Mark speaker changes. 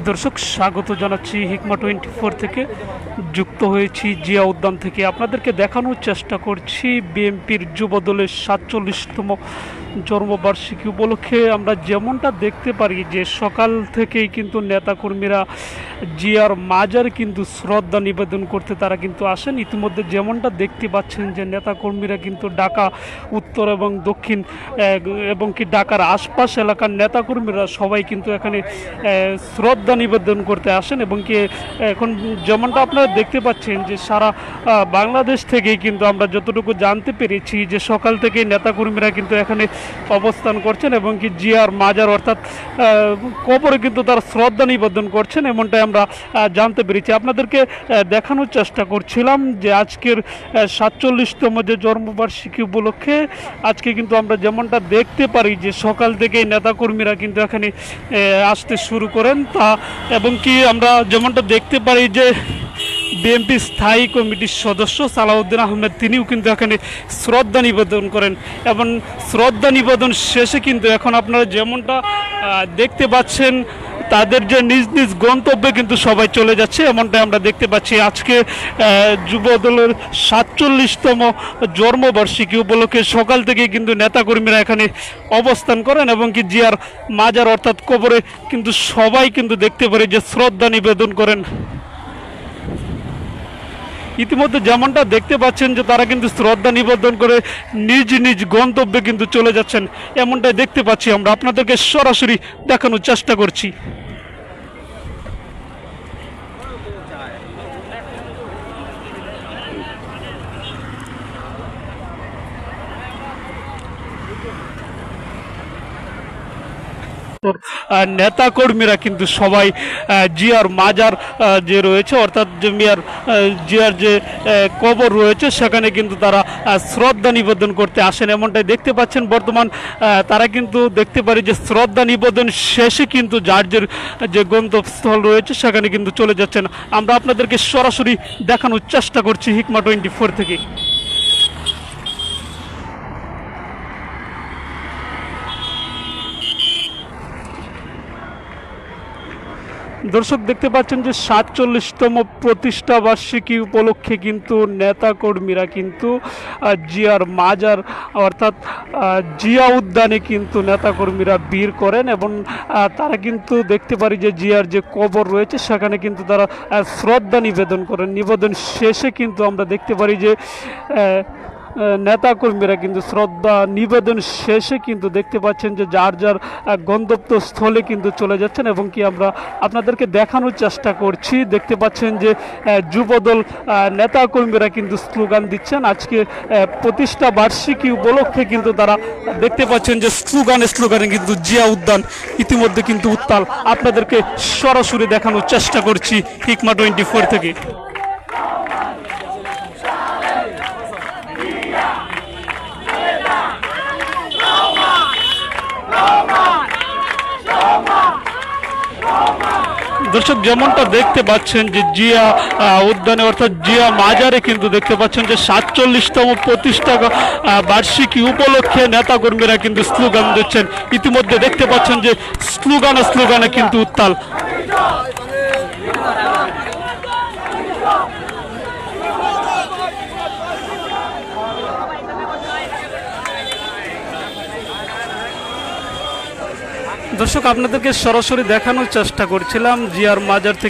Speaker 1: দর্শক স্বাগত জানাচ্ছি হিকমা 24 থেকে যুক্ত হয়েছি জিয়া উদ্যান থেকে। আপনাদেরকে দেখানোর চেষ্টা করছি বিএনপির যুবদলের 47তম জন্মবার্ষিকী উপলক্ষে আমরা যেমনটা দেখতে পারি যে সকাল থেকেই কিন্তু নেতাকর্মীরা জিয়ার মাজার কিন্তু শ্রদ্ধা নিবেদন করতে তারা কিন্তু আসেন। ইতিমধ্যে যেমনটা দেখতে পাচ্ছেন যে নেতাকর্মীরা কিন্তু ঢাকা উত্তর এবং দক্ষিণ এবং কি ঢাকার আশপাশ এলাকার নেতাকর্মীরা সবাই কিন্তু এখানে শ্রদ্ধা নিবেদন করতে আসেন এবং কি এখন যেমনটা আপনারা দেখতে পাচ্ছেন যে সারা বাংলাদেশ থেকেই কিন্তু আমরা যতটুকু জানতে পেরেছি যে সকাল থেকেই নেতাকর্মীরা কিন্তু এখানে অবস্থান করছেন এবং কি জিয়ার মাজার অর্থাৎ কবরে কিন্তু তারা শ্রদ্ধা নিবেদন করছেন এমনটাই আমরা জানতে পেরেছি। আপনাদেরকে দেখানোর চেষ্টা করছিলাম যে আজকের 47তম যে জন্মবার্ষিকী উপলক্ষে আজকে কিন্তু আমরা যেমনটা দেখতে পারি যে সকাল থেকেই নেতাকর্মীরা কিন্তু এখানে আসতে শুরু করেন তা এবং কি আমরা যেমনটা দেখতে পারি যে বিএনপি স্থায়ী কমিটির সদস্য সালাউদ্দিন আহমেদ তিনিও কিন্তু এখানে শ্রদ্ধা নিবেদন করেন এবং শ্রদ্ধা নিবেদন শেষে কিন্তু এখন আপনারা যেমনটা দেখতে পাচ্ছেন তাদের যে নিজ নিজ গন্তব্যে কিন্তু সবাই চলে যাচ্ছে এমনটাই আমরা দেখতে পাচ্ছি। আজকে যুবদলের 47তম জন্মবার্ষিকী উপলক্ষে সকাল থেকে কিন্তু নেতাকর্মীরা এখানে অবস্থান করেন এবং কি জিয়ার মাজার অর্থাৎ কবরে কিন্তু সবাই কিন্তু দেখতে পারে যে শ্রদ্ধা নিবেদন করেন। ইতিমধ্যে যেমনটা দেখতে পাচ্ছেন যে তারা কিন্তু শ্রদ্ধা নিবেদন করে নিজ নিজ গন্তব্যে কিন্তু চলে যাচ্ছেন এমনটাই দেখতে পাচ্ছি। আমরা আপনাদেরকে সরাসরি দেখানোর চেষ্টা করছি। নেতাকর্মীরা কিন্তু সবাই জিয়ার মাজার যে রয়েছে অর্থাৎ জিয়ার যে কবর রয়েছে সেখানে কিন্তু তারা শ্রদ্ধা নিবেদন করতে আসেন এমনটাই দেখতে পাচ্ছেন। বর্তমান তারা কিন্তু দেখতে পারি যে শ্রদ্ধা নিবেদন শেষে কিন্তু যার যে গন্তব্যস্থল রয়েছে সেখানে কিন্তু চলে যাচ্ছেন। আমরা আপনাদেরকে সরাসরি দেখানোর চেষ্টা করছি হিকমা 24 থেকে। দর্শক দেখতে পাচ্ছেন যে 47তম প্রতিষ্ঠা বার্ষিকী উপলক্ষে কিন্তু নেতাকর্মীরা কিন্তু জিয়ার মাজার অর্থাৎ জিয়া উদ্যানে কিন্তু নেতাকর্মীরা ভিড় করেন এবং তারা কিন্তু দেখতে পারি যে জিয়ার যে কবর রয়েছে সেখানে কিন্তু তারা শ্রদ্ধা নিবেদন করেন। নিবেদন শেষে কিন্তু আমরা দেখতে পারি যে নেতাকর্মীরা কিন্তু শ্রদ্ধা নিবেদন শেষে কিন্তু দেখতে পাচ্ছেন যে যার যার গন্তব্যস্থলে কিন্তু চলে যাচ্ছেন এবং কি আমরা আপনাদেরকে দেখানোর চেষ্টা করছি। দেখতে পাচ্ছেন যে যুবদল নেতাকর্মীরা কিন্তু স্লোগান দিচ্ছেন আজকে প্রতিষ্ঠা বার্ষিকী উপলক্ষে কিন্তু তারা দেখতে পাচ্ছেন যে স্লোগানে কিন্তু জিয়া উদ্যান ইতিমধ্যে কিন্তু উত্তাল। আপনাদেরকে সরাসরি দেখানোর চেষ্টা করছি হিকমা 24 থেকে। দর্শক যেমনটা দেখতে পাচ্ছেন যে জিয়া উদ্যানে অর্থাৎ জিয়া মাজারে কিন্তু দেখতে পাচ্ছেন যে 47তম প্রতিষ্ঠা বার্ষিকী উপলক্ষে নেতাকর্মীরা কিন্তু স্লোগান দিচ্ছেন। ইতিমধ্যে দেখতে পাচ্ছেন যে স্লোগানে কিন্তু উত্তাল। দর্শক আপনাদেরকে সরাসরি দেখানোর চেষ্টা করছিলাম জিয়ার মাজার থেকে।